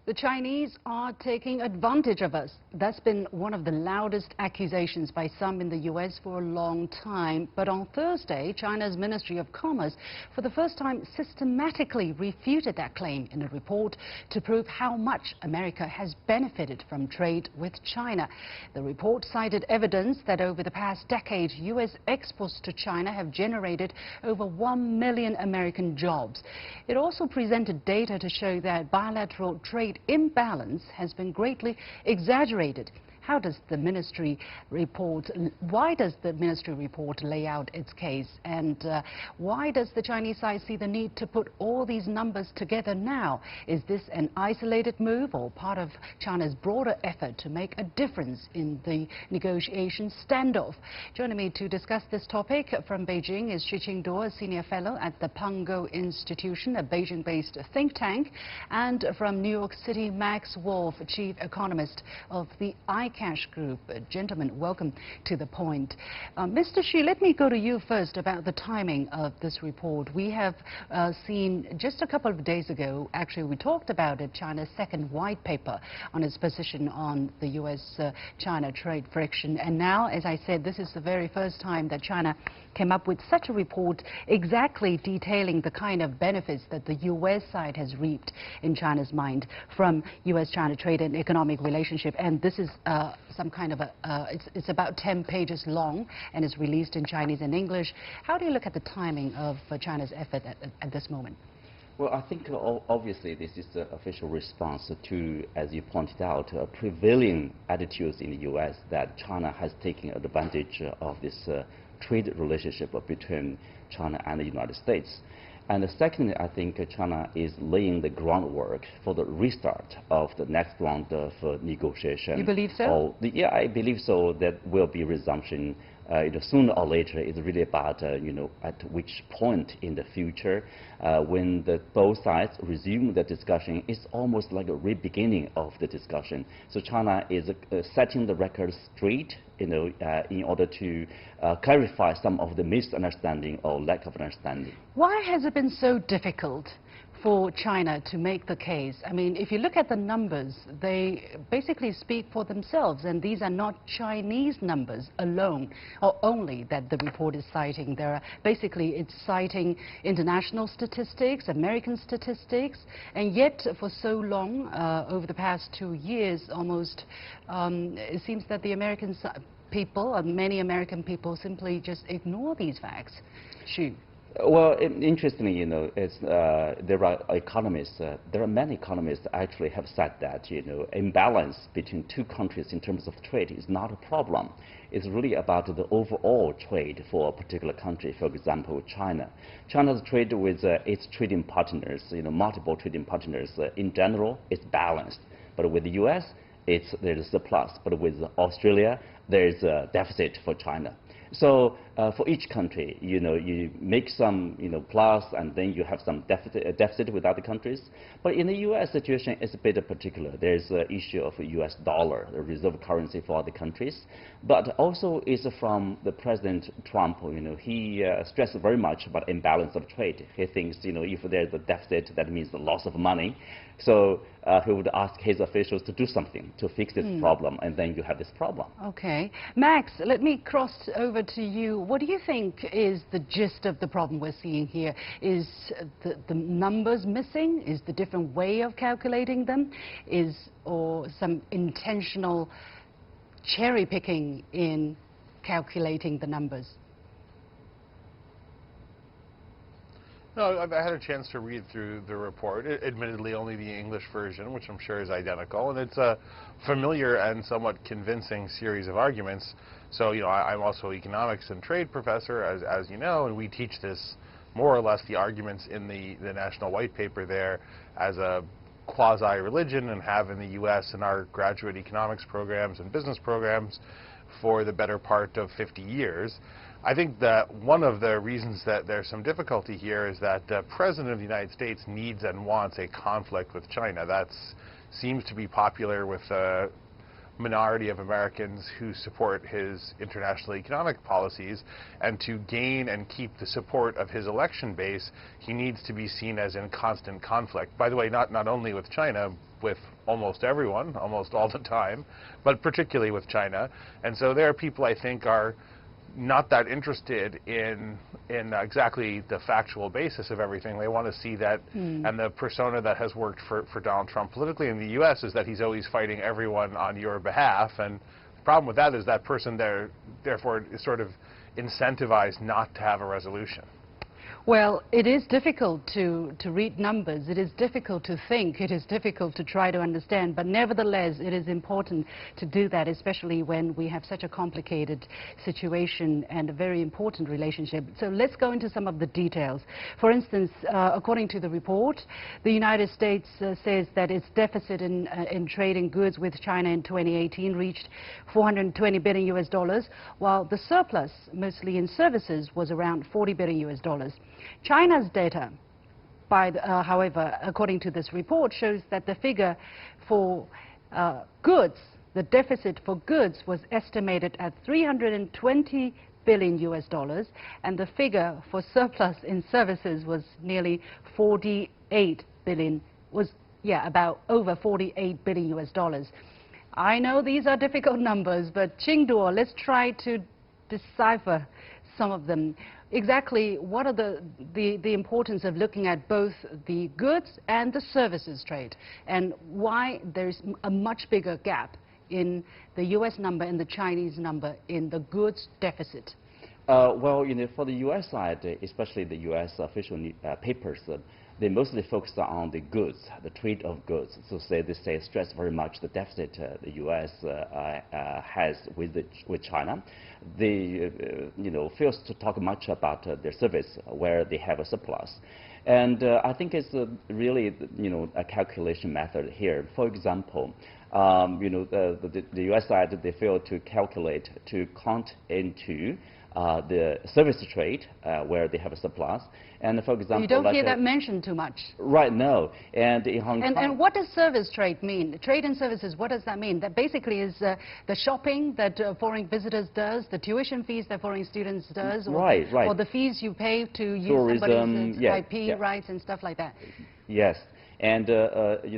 The Chinese are taking advantage of us. That's been one of the loudest accusations by some in the U.S. for a long time. But on Thursday, China's Ministry of Commerce, for the first time, systematically refuted that claim in a report to prove how much America has benefited from trade with China. The report cited evidence that over the past decade, U.S. exports to China have generated over 1 million American jobs. It also presented data to show that bilateral trade imbalance has been greatly exaggerated. How does the ministry report, why does the ministry report lay out its case? And why does the Chinese side see the need to put all these numbers together now? Is this an isolated move or part of China's broader effort to make a difference in the negotiation standoff? Joining me to discuss this topic from Beijing is Qinduo, a senior fellow at the Pangoal Institution, a Beijing-based think tank, and from New York City, Max Wolff, chief economist of the iCash group. Gentlemen, welcome to The Point. Mr. Xu, let me go to you first about the timing of this report. We have seen just a couple of days ago, we talked about it, China's second white paper on its position on the U.S.-China trade friction. And now, as I said, this is the very first time that China came up with such a report exactly detailing the kind of benefits that the U.S. side has reaped in China's mind from U.S.-China trade and economic relationship. And this is some kind of it's about 10 pages long and is released in Chinese and English. How do you look at the timing of China's effort at this moment? Well, I think obviously this is the official response to, as you pointed out, prevailing attitudes in the U.S. that China has taken advantage of this trade relationship between China and the United States. And secondly, I think China is laying the groundwork for the restart of the next round of negotiation. You believe so? Yeah, I believe so. That will be resumption sooner or later. It's really about at which point in the future when both sides resume the discussion. It's almost like a re-beginning of the discussion. So China is setting the record straight, in order to clarify some of the misunderstanding or lack of understanding. Why has it been so difficult for China to make the case? I mean, if you look at the numbers, they basically speak for themselves, and these are not Chinese numbers alone or only that the report is citing. It's citing international statistics, American statistics, and yet for so long, over the past 2 years almost, it seems that the American people, many American people, simply just ignore these facts. Xu. Well, interestingly, there are economists. There are many economists actually have said that imbalance between two countries in terms of trade is not a problem. It's really about the overall trade for a particular country. For example, China. China's trade with its trading partners, multiple trading partners, in general, it's balanced. But with the U.S., there's a surplus. But with Australia, there's a deficit for China. So for each country, you make some, plus, and then you have some deficit with other countries. But in the U.S. situation, it's a bit particular. There's an issue of U.S. dollar, the reserve currency for other countries. But also it's from the President Trump. He stressed very much about imbalance of trade. He thinks, if there's a deficit, that means the loss of money. So he would ask his officials to do something to fix this problem, and then you have this problem. Okay. Max, let me cross over to you. What do you think is the gist of the problem we're seeing here? Is the numbers missing? Is the different way of calculating them? Or some intentional cherry picking in calculating the numbers? No, I've had a chance to read through the report, admittedly only the English version, which I'm sure is identical, and it's a familiar and somewhat convincing series of arguments. So, I'm also an economics and trade professor, as you know, and we teach this more or less the arguments in the National White Paper there as a quasi-religion and have in the U.S. in our graduate economics programs and business programs for the better part of 50 years. I think that one of the reasons that there's some difficulty here is that the President of the United States needs and wants a conflict with China. That seems to be popular with minority of Americans who support his international economic policies, and to gain and keep the support of his election base, he needs to be seen as in constant conflict. By the way, not only with China, with almost everyone, almost all the time, but particularly with China. And so there are people I think are not that interested in exactly the factual basis of everything. They want to see that, and the persona that has worked for Donald Trump politically in the U.S. is that he's always fighting everyone on your behalf, and the problem with that is that person there, therefore, is sort of incentivized not to have a resolution. Well, it is difficult to read numbers. It is difficult to think. It is difficult to try to understand. But nevertheless, it is important to do that, especially when we have such a complicated situation and a very important relationship. So let's go into some of the details. For instance, according to the report, the United States says that its deficit in trade in goods with China in 2018 reached $420 billion, while the surplus, mostly in services, was around $40 billion. China's data, however, according to this report, shows that the figure for goods, the deficit for goods was estimated at $320 billion, and the figure for surplus in services was nearly $48 billion, about over $48 billion. I know these are difficult numbers, but Qinduo, let's try to decipher some of them. Exactly what are the importance of looking at both the goods and the services trade, and why there's a much bigger gap in the U.S. number and the Chinese number in the goods deficit? Well, for the U.S. side, especially the U.S. official papers, they mostly focus on the goods, the trade of goods. So they stress very much the deficit the U.S. has with China. They fails to talk much about their service, where they have a surplus. And I think it's really a calculation method here. For example, the U.S. side, they fail to calculate, to count into the service trade, where they have a surplus. And for example, you don't hear that mentioned too much. Right, no. And in Hong Kong. And what does service trade mean? Trade in services, what does that mean? That basically is the shopping that foreign visitors does, the tuition fees that foreign students does, or, right. or the fees you pay to use tourism, somebody's IP rights and stuff like that. Yes. And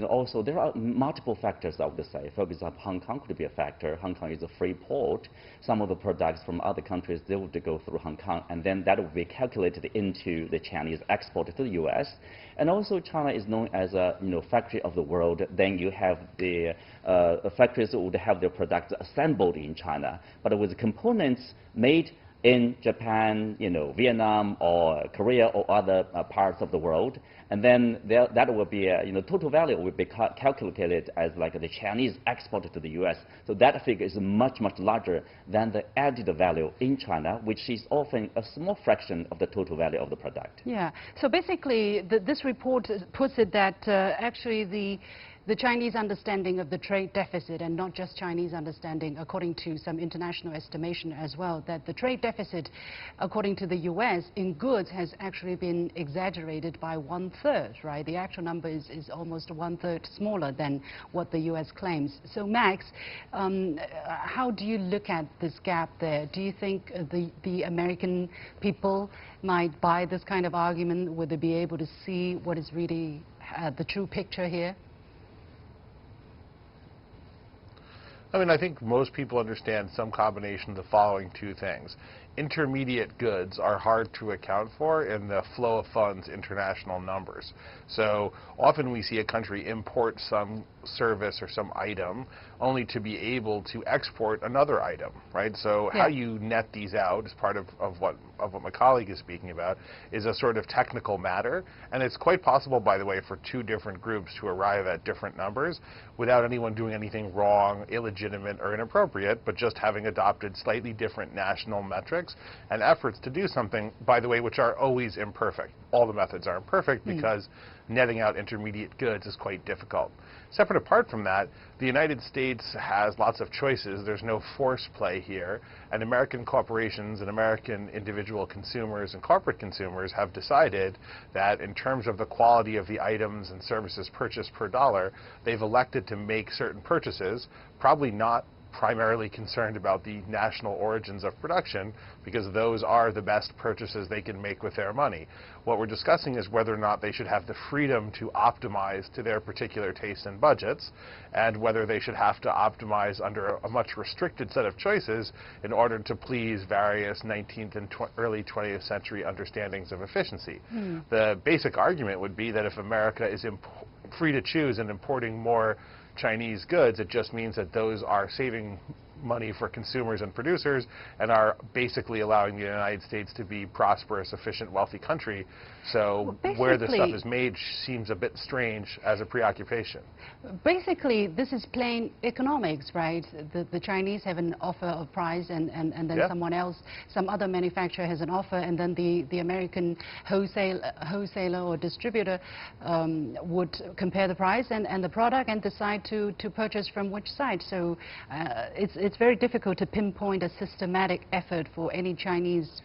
also there are multiple factors, I would say. For example, Hong Kong could be a factor. Hong Kong is a free port. Some of the products from other countries, they would go through Hong Kong, and then that would be calculated into the Chinese export to the U.S. And also China is known as a factory of the world. Then you have the factories that would have their products assembled in China, but with components made in Japan, Vietnam or Korea or other parts of the world. And then that will be, total value will be calculated as like the Chinese export to the U.S. So that figure is much, much larger than the added value in China, which is often a small fraction of the total value of the product. Yeah. So basically, this report puts it that actually the Chinese understanding of the trade deficit, and not just Chinese understanding, according to some international estimation as well, that the trade deficit, according to the U.S., in goods has actually been exaggerated by 1/3, right? The actual number is almost 1/3 smaller than what the U.S. claims. So Max, how do you look at this gap there? Do you think the American people might buy this kind of argument? Would they be able to see what is really the true picture here? I mean, I think most people understand some combination of the following two things. Intermediate goods are hard to account for in the flow of funds international numbers. So often we see a country import some service or some item only to be able to export another item, right? So how you net these out as part of what my colleague is speaking about is a sort of technical matter, and it's quite possible, by the way, for two different groups to arrive at different numbers without anyone doing anything wrong, illegitimate, or inappropriate, but just having adopted slightly different national metrics metrics and efforts to do something, by the way, which are always imperfect. All the methods are imperfect because netting out intermediate goods is quite difficult. Separate apart from that, the United States has lots of choices. There's no force play here, and American corporations and American individual consumers and corporate consumers have decided that in terms of the quality of the items and services purchased per dollar, they've elected to make certain purchases, probably not primarily concerned about the national origins of production, because those are the best purchases they can make with their money. What we're discussing is whether or not they should have the freedom to optimize to their particular tastes and budgets, and whether they should have to optimize under a much restricted set of choices in order to please various 19th and early 20th century understandings of efficiency. The basic argument would be that if America is free to choose in importing more Chinese goods, it just means that those are saving money for consumers and producers and are basically allowing the United States to be prosperous, efficient, wealthy country. So where the stuff is made seems a bit strange as a preoccupation. Basically, this is plain economics, right? The Chinese have an offer of price, and then someone else, some other manufacturer has an offer, and then the American wholesaler or distributor would compare the price and the product and decide to purchase from which side. So it's very difficult to pinpoint a systematic effort for any Chinese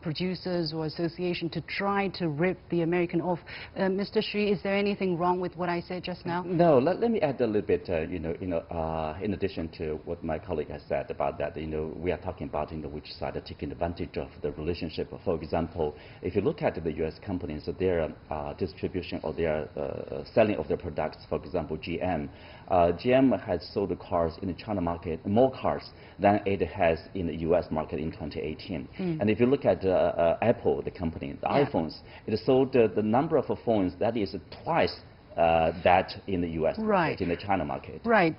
producers or association to try to rip the American off. Mr. Xu, is there anything wrong with what I said just now? No, let me add a little bit, in addition to what my colleague has said about that, we are talking about, which side are taking advantage of the relationship. For example, if you look at the U.S. companies, their distribution or their selling of their products, for example, GM has sold cars in the China market, more cars than it has in the U.S. market in 2018. And if you look at Apple, the company, the iPhones, it sold the number of phones that is twice that in the U.S. market, in the China market. Right.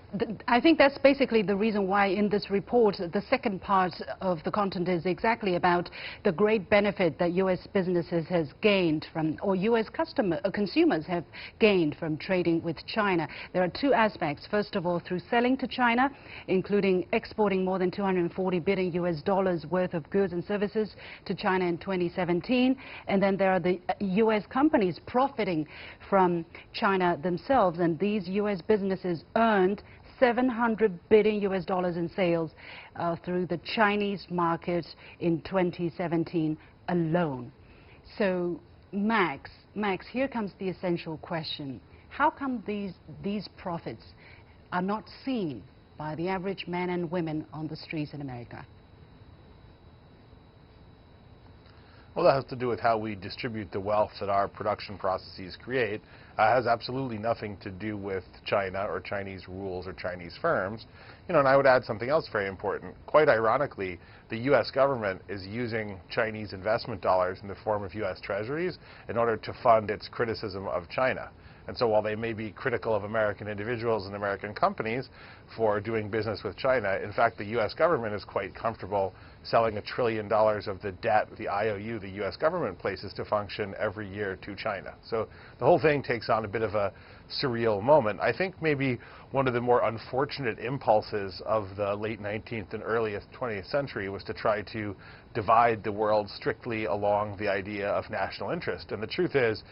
I think that's basically the reason why in this report, the second part of the content is exactly about the great benefit that U.S. businesses has gained from, or U.S. consumers have gained from trading with China. There are two aspects. First of all, through selling to China, including exporting more than $240 billion US worth of goods and services to China in 2017. And then there are the U.S. companies profiting from China themselves, and these U.S. businesses earned $700 billion US in sales through the Chinese market in 2017 alone. So, Max, here comes the essential question. How come these profits are not seen by the average men and women on the streets in America? Well, that has to do with how we distribute the wealth that our production processes create. It has absolutely nothing to do with China or Chinese rules or Chinese firms. And I would add something else very important. Quite ironically, the U.S. government is using Chinese investment dollars in the form of U.S. Treasuries in order to fund its criticism of China. And so while they may be critical of American individuals and American companies for doing business with China, in fact, the U.S. government is quite comfortable selling $1 trillion of the debt, the IOU, the U.S. government places to function every year to China. So the whole thing takes on a bit of a surreal moment. I think maybe one of the more unfortunate impulses of the late 19th and earliest 20th century was to try to divide the world strictly along the idea of national interest. And the truth is,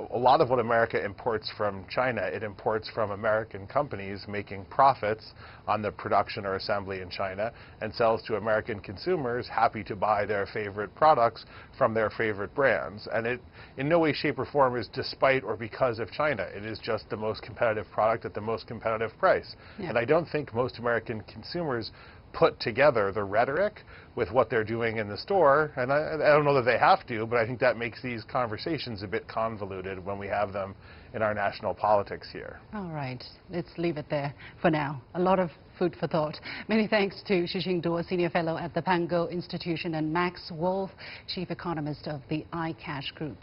a lot of what America imports from China, it imports from American companies making profits on the production or assembly in China and sells to American consumers happy to buy their favorite products from their favorite brands. And it in no way, shape, or form is despite or because of China. It is just the most competitive product at the most competitive price. Yeah. And I don't think most American consumers put together the rhetoric with what they're doing in the store, and I don't know that they have to, but I think that makes these conversations a bit convoluted when we have them in our national politics here. All right, let's leave it there for now. A lot of food for thought. Many thanks to Qinduo, Senior Fellow at the Pangoal Institution, and Max Wolff, Chief Economist of the iCash Group.